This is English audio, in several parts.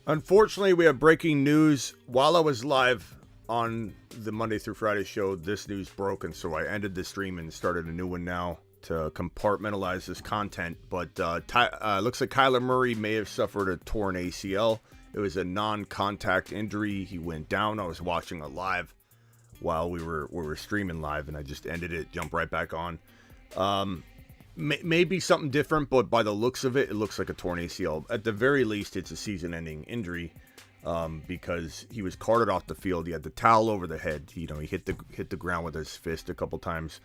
Unfortunately, we have breaking news. While I was live on the Monday through Friday show, this news broke, and so I ended the stream and started a new one now to compartmentalize this content. But looks like Kyler Murray may have suffered a torn ACL. It was a non-contact injury. He went down. I was watching it live while we were streaming live, and I just ended it, jumped right back on. Maybe something different, but by the looks of it, it looks like a torn ACL. At the very least, it's a season-ending injury because he was carted off the field. He had the towel over the head. He hit the ground with his fist a couple times,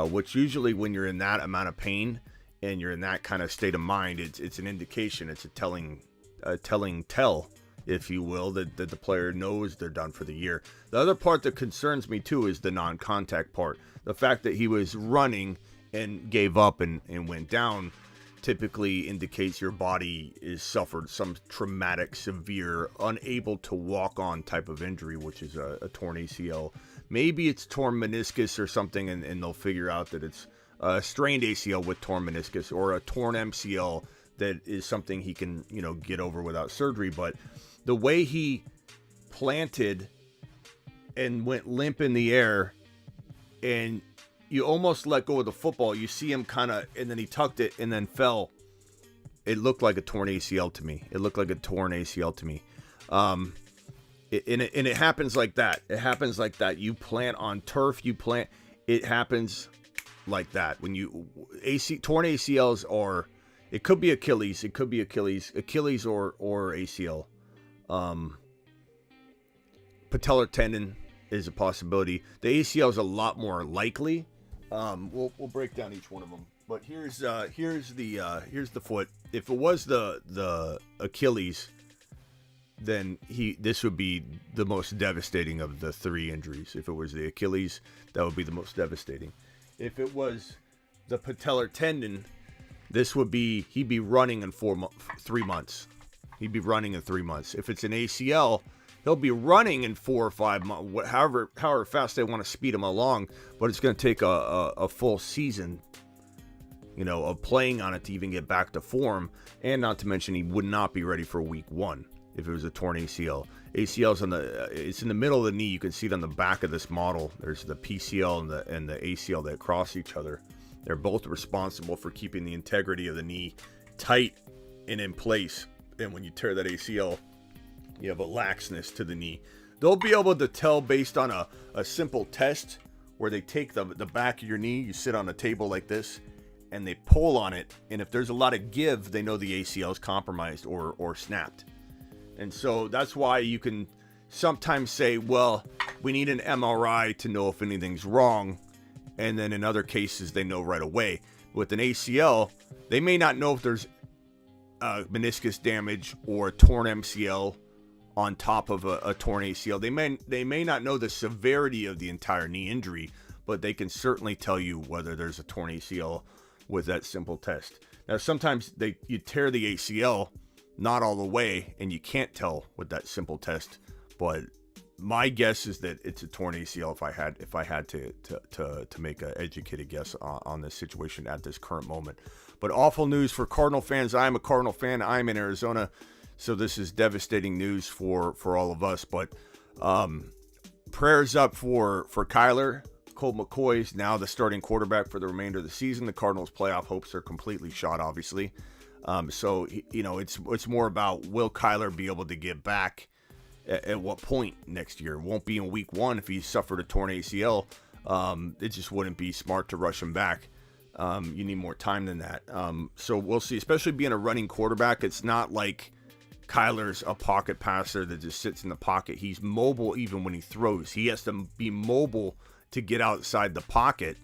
which usually when you're in that amount of pain and you're in that kind of state of mind, it's an indication. It's a telling tell, if you will, that the player knows they're done for the year. The other part that concerns me too is the non-contact part. The fact that he was running and gave up and went down typically indicates your body is suffered some traumatic, severe, unable to walk on type of injury, which is a torn ACL. Maybe it's torn meniscus or something, and they'll figure out that it's a strained ACL with torn meniscus, or a torn MCL that is something he can, get over without surgery. But the way he planted and went limp in the air, and you almost let go of the football. You see him kind of, and then he tucked it and then fell. It looked like a torn ACL to me. And it happens like that. You plant on turf. It happens like that. When torn ACLs are, it could be Achilles. Achilles or ACL. Patellar tendon is a possibility. The ACL is a lot more likely. We'll break down each one of them. But here's the foot. If it was the Achilles, then this would be the most devastating of the three injuries. If it was the Achilles, that would be the most devastating. If it was the patellar tendon, he'd be running in 3 months. He'd be running in 3 months. If it's an ACL, he'll be running in 4 or 5 months, however fast they want to speed him along, but it's going to take a full season, of playing on it to even get back to form, and not to mention he would not be ready for week 1 if it was a torn ACL. ACL's it's in the middle of the knee. You can see it on the back of this model. There's the PCL and the ACL that cross each other. They're both responsible for keeping the integrity of the knee tight and in place. And when you tear that ACL, you have a laxness to the knee. They'll be able to tell based on a simple test where they take the back of your knee, you sit on a table like this, and they pull on it. And if there's a lot of give, they know the ACL is compromised or snapped. And so that's why you can sometimes say, well, we need an MRI to know if anything's wrong. And then in other cases, they know right away. With an ACL, they may not know if there's meniscus damage or a torn MCL on top of a torn ACL. They may not know the severity of the entire knee injury, but they can certainly tell you whether there's a torn ACL with that simple test. Now, sometimes you tear the ACL, not all the way, and you can't tell with that simple test. But my guess is that it's a torn ACL if I had to make an educated guess on this situation at this current moment. But awful news for Cardinal fans. I'm a Cardinal fan. I'm in Arizona. So this is devastating news for all of us. But prayers up for Kyler. Colt McCoy's now the starting quarterback for the remainder of the season. The Cardinals' playoff hopes are completely shot, obviously. So it's more about, will Kyler be able to get back at what point next year? It won't be in week 1 if he suffered a torn ACL. It just wouldn't be smart to rush him back. You need more time than that. So we'll see. Especially being a running quarterback, it's not like Kyler's a pocket passer that just sits in the pocket. He's mobile even when he throws. He has to be mobile to get outside the pocket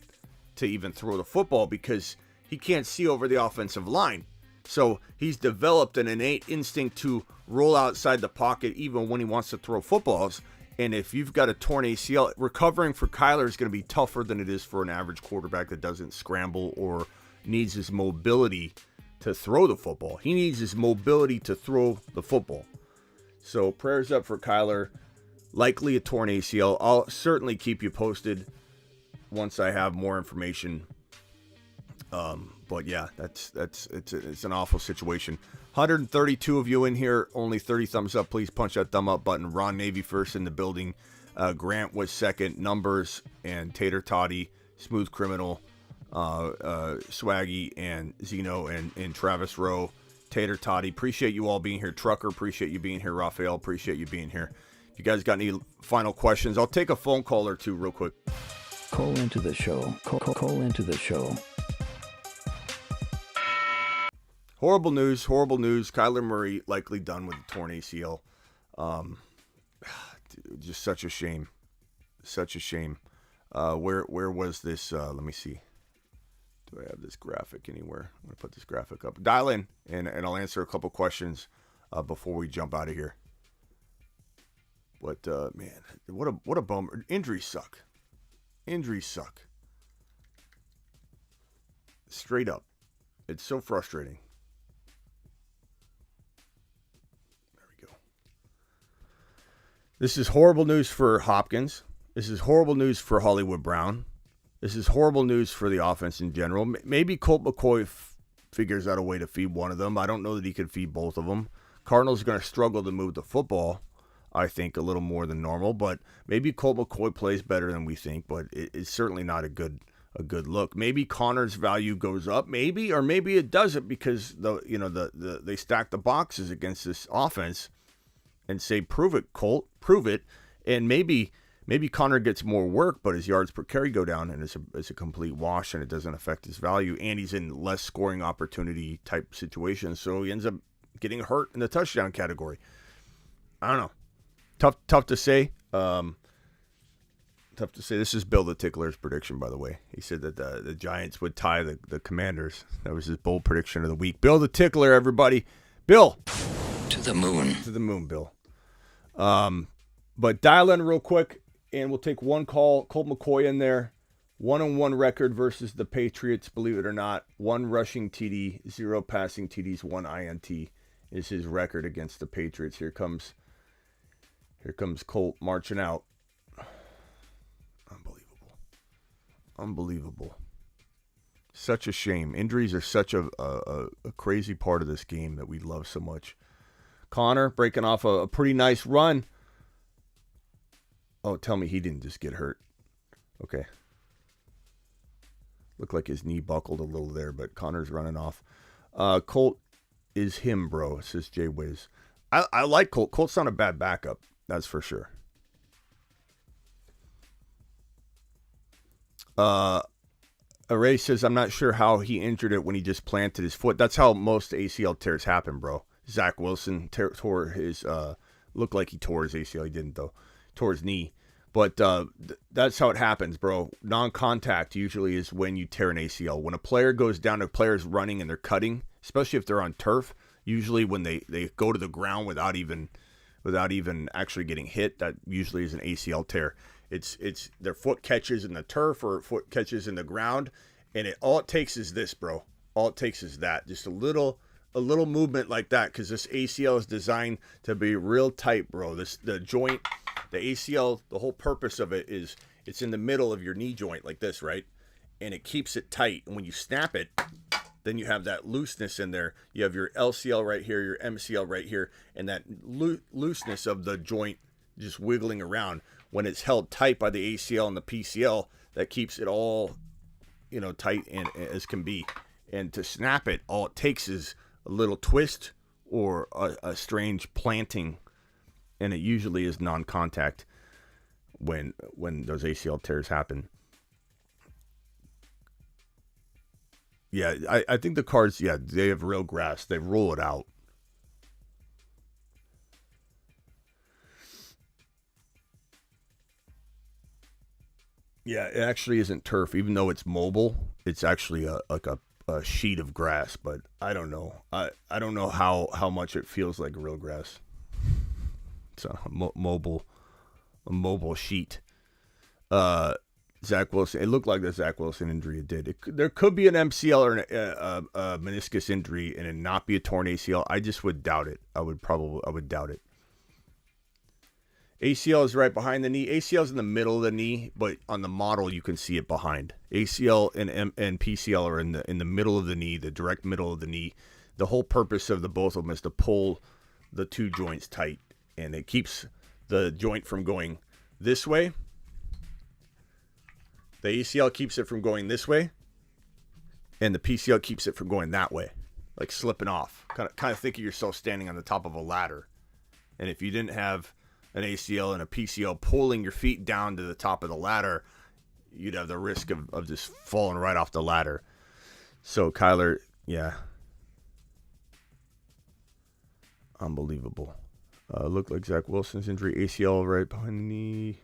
to even throw the football because he can't see over the offensive line. So he's developed an innate instinct to roll outside the pocket even when he wants to throw footballs. And if you've got a torn ACL, recovering for Kyler is going to be tougher than it is for an average quarterback that doesn't scramble or needs his mobility to throw the football. He needs his mobility to throw the football. So prayers up for Kyler. Likely a torn ACL. I'll certainly keep you posted once I have more information. But yeah, it's an awful situation. 132 of you in here, only 30 thumbs up. Please punch that thumb up button. Ron Navy first in the building. Grant was second. Numbers and Tater Toddy, Smooth Criminal, Swaggy and Zeno and Travis Rowe. Tater Toddy, appreciate you all being here. Trucker, appreciate you being here. Raphael, appreciate you being here. If you guys got any final questions, I'll take a phone call or two real quick. Call into the show. Call into the show. Horrible news. Kyler Murray likely done with the torn ACL. Just such a shame. Where was this? Let me see. Do I have this graphic anywhere? I'm going to put this graphic up. Dial in, and I'll answer a couple questions before we jump out of here. But, man, what a bummer. Injuries suck. Straight up. It's so frustrating. This is horrible news for Hopkins. This is horrible news for Hollywood Brown. This is horrible news for the offense in general. Maybe Colt McCoy figures out a way to feed one of them. I don't know that he can feed both of them. Cardinals are going to struggle to move the football, I think, a little more than normal. But maybe Colt McCoy plays better than we think. But it's certainly not a good look. Maybe Connor's value goes up. Maybe, or maybe it doesn't because they stack the boxes against this offense. And say, prove it, Colt, prove it. And maybe Connor gets more work, but his yards per carry go down, and it's a complete wash, and it doesn't affect his value. And he's in less scoring opportunity type situations, so he ends up getting hurt in the touchdown category. I don't know. Tough to say. This is Bill the Tickler's prediction, by the way. He said that the Giants would tie the Commanders. That was his bold prediction of the week. Bill the Tickler, everybody. Bill. To the moon. To the moon, Bill. But dial in real quick, and we'll take one call. Colt McCoy in there. 1-1 record versus the Patriots, believe it or not. 1 rushing TD, 0 passing TDs, 1 INT is his record against the Patriots. Here comes Colt marching out. Unbelievable. Such a shame. Injuries are such a crazy part of this game that we love so much. Connor breaking off a pretty nice run. Oh, tell me he didn't just get hurt. Okay. Looked like his knee buckled a little there, but Connor's running off. Colt is him, bro, says Jay Wiz. I like Colt. Colt's not a bad backup. That's for sure. Array says, I'm not sure how he injured it when he just planted his foot. That's how most ACL tears happen, bro. Zach Wilson tore his, looked like he tore his ACL. He didn't, though. Tore his knee. But that's how it happens, bro. Non-contact usually is when you tear an ACL. When a player goes down, a player's running and they're cutting, especially if they're on turf, usually when they go to the ground without even actually getting hit, that usually is an ACL tear. It's their foot catches in the turf or foot catches in the ground, and all it takes is this, bro. All it takes is that. Just a little movement like that, because this ACL is designed to be real tight, bro. The joint, the ACL, the whole purpose of it is it's in the middle of your knee joint like this, right? And it keeps it tight. And when you snap it, then you have that looseness in there. You have your LCL right here, your MCL right here, and that looseness of the joint just wiggling around. When it's held tight by the ACL and the PCL, that keeps it all, tight and as can be. And to snap it, all it takes is a little twist or a strange planting, and it usually is non-contact when those ACL tears happen. Yeah, I think the Cards, they have real grass. They roll it out. Yeah, it actually isn't turf. Even though it's mobile, it's actually a sheet of grass. But I don't know. I don't know how much it feels like real grass. It's a mobile sheet. Zach Wilson. It looked like the Zach Wilson injury. It did. There could be an MCL or a meniscus injury and it not be a torn ACL. I just would doubt it. I would doubt it. ACL is right behind the knee. ACL is in the middle of the knee, but on the model you can see it behind. ACL and PCL are in the middle of the knee, the direct middle of the knee. the whole purpose of the both of them is to pull the two joints tight, and it keeps the joint from going this way. The ACL keeps it from going this way, and the PCL keeps it from going that way, like slipping off. Kind of think of yourself standing on the top of a ladder, and if you didn't have an ACL and a PCL pulling your feet down to the top of the ladder, you'd have the risk of just falling right off the ladder. So Kyler, yeah. Unbelievable. Looked like Zach Wilson's injury, ACL right behind the knee.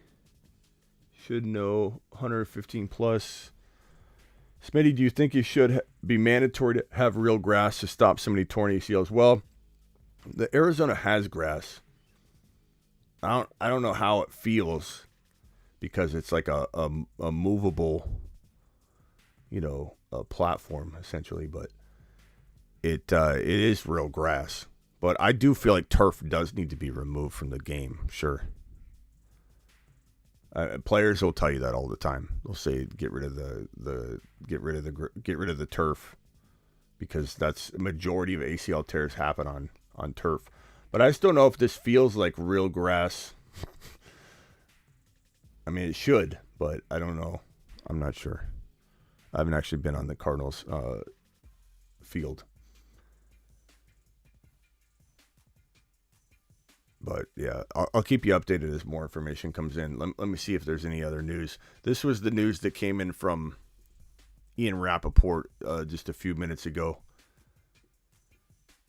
Should know 115 plus. Smitty, do you think it should be mandatory to have real grass to stop somebody torn ACLs? Well, the Arizona has grass. I don't know how it feels because it's like a movable, a platform essentially, but it is real grass. But I do feel like turf does need to be removed from the game. Sure. Players will tell you that all the time. They'll say get rid of the turf because that's a majority of ACL tears happen on turf. But I just don't know if this feels like real grass. I mean, it should, but I don't know. I'm not sure. I haven't actually been on the Cardinals field. But, yeah, I'll keep you updated as more information comes in. Let me see if there's any other news. This was the news that came in from Ian Rappaport just a few minutes ago.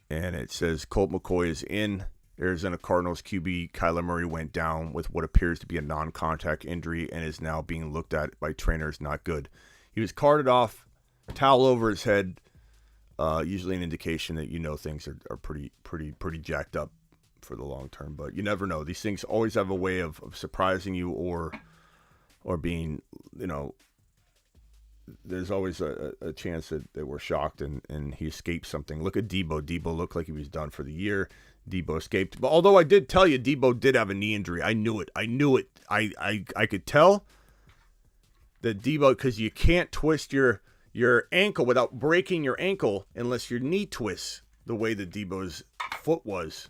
And it says Colt McCoy is in. Arizona Cardinals QB Kyler Murray went down with what appears to be a non-contact injury and is now being looked at by trainers. Not good. He was carted off, towel over his head, usually an indication that things are pretty jacked up for the long term, but you never know. These things always have a way of surprising you or being, there's always a chance that we're shocked and he escaped something. Look at Debo. Debo looked like he was done for the year. Debo escaped. But although I did tell you Debo did have a knee injury. I knew it. I could tell that Debo, because you can't twist your ankle without breaking your ankle unless your knee twists the way that Debo's foot was.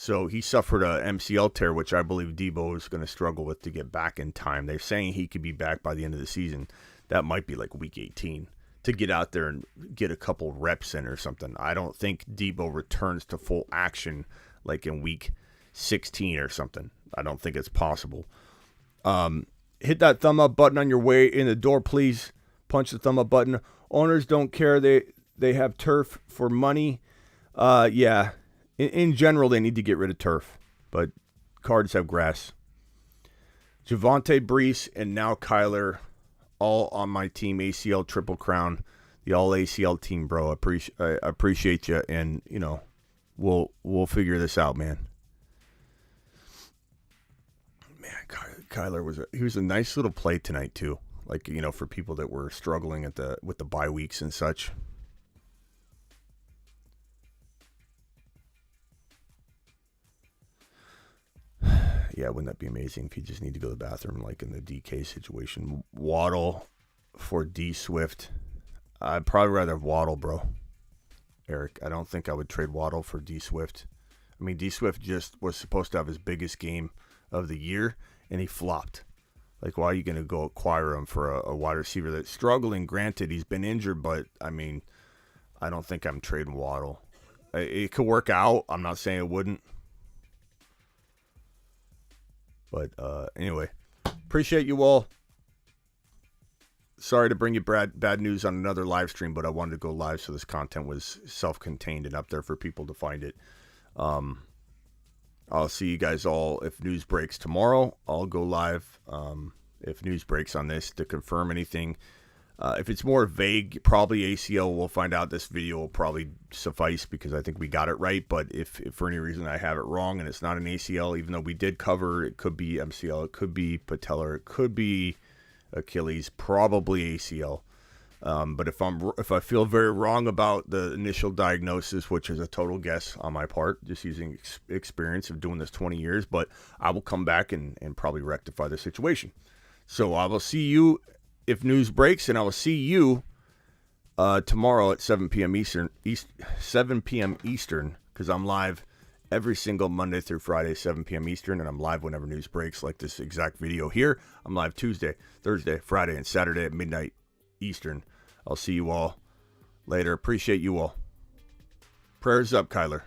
So he suffered a MCL tear, which I believe Debo is going to struggle with to get back in time. They're saying he could be back by the end of the season. That might be like week 18 to get out there and get a couple reps in or something. I don't think Debo returns to full action like in week 16 or something. I don't think it's possible. Hit that thumb up button on your way in the door, please. Punch the thumb up button. Owners don't care. They have turf for money. Yeah. In general, they need to get rid of turf, but Cards have grass. Javonte Brees and now Kyler, all on my team, ACL Triple Crown, the all ACL team, bro. I appreciate you, and we'll figure this out, man. Man, Kyler was a nice little play tonight too. Like for people that were struggling with the bye weeks and such. Yeah, wouldn't that be amazing if you just need to go to the bathroom like in the DK situation? Waddle for D Swift. I'd probably rather have Waddle, bro. Eric, I don't think I would trade Waddle for D Swift. I mean, D Swift just was supposed to have his biggest game of the year, and he flopped. Like, why are you going to go acquire him for a wide receiver that's struggling? Granted, he's been injured, but, I mean, I don't think I'm trading Waddle. It could work out. I'm not saying it wouldn't. But anyway, appreciate you all. Sorry to bring you bad news on another live stream, but I wanted to go live so this content was self-contained and up there for people to find it. I'll see you guys all if news breaks tomorrow. I'll go live if news breaks on this to confirm anything. If it's more vague, probably ACL. We'll find out. This video will probably suffice because I think we got it right. But if for any reason I have it wrong and it's not an ACL, even though we did cover, it could be MCL, it could be patellar, it could be Achilles, probably ACL. But if I feel very wrong about the initial diagnosis, which is a total guess on my part, just using experience of doing this 20 years, but I will come back and probably rectify the situation. So I will see you if news breaks, and I will see you tomorrow at 7 p.m. Eastern, 7 p.m. Eastern, because I'm live every single Monday through Friday, 7 p.m. Eastern, and I'm live whenever news breaks, like this exact video here. I'm live Tuesday, Thursday, Friday, and Saturday at midnight Eastern. I'll see you all later. Appreciate you all. Prayers up, Kyler.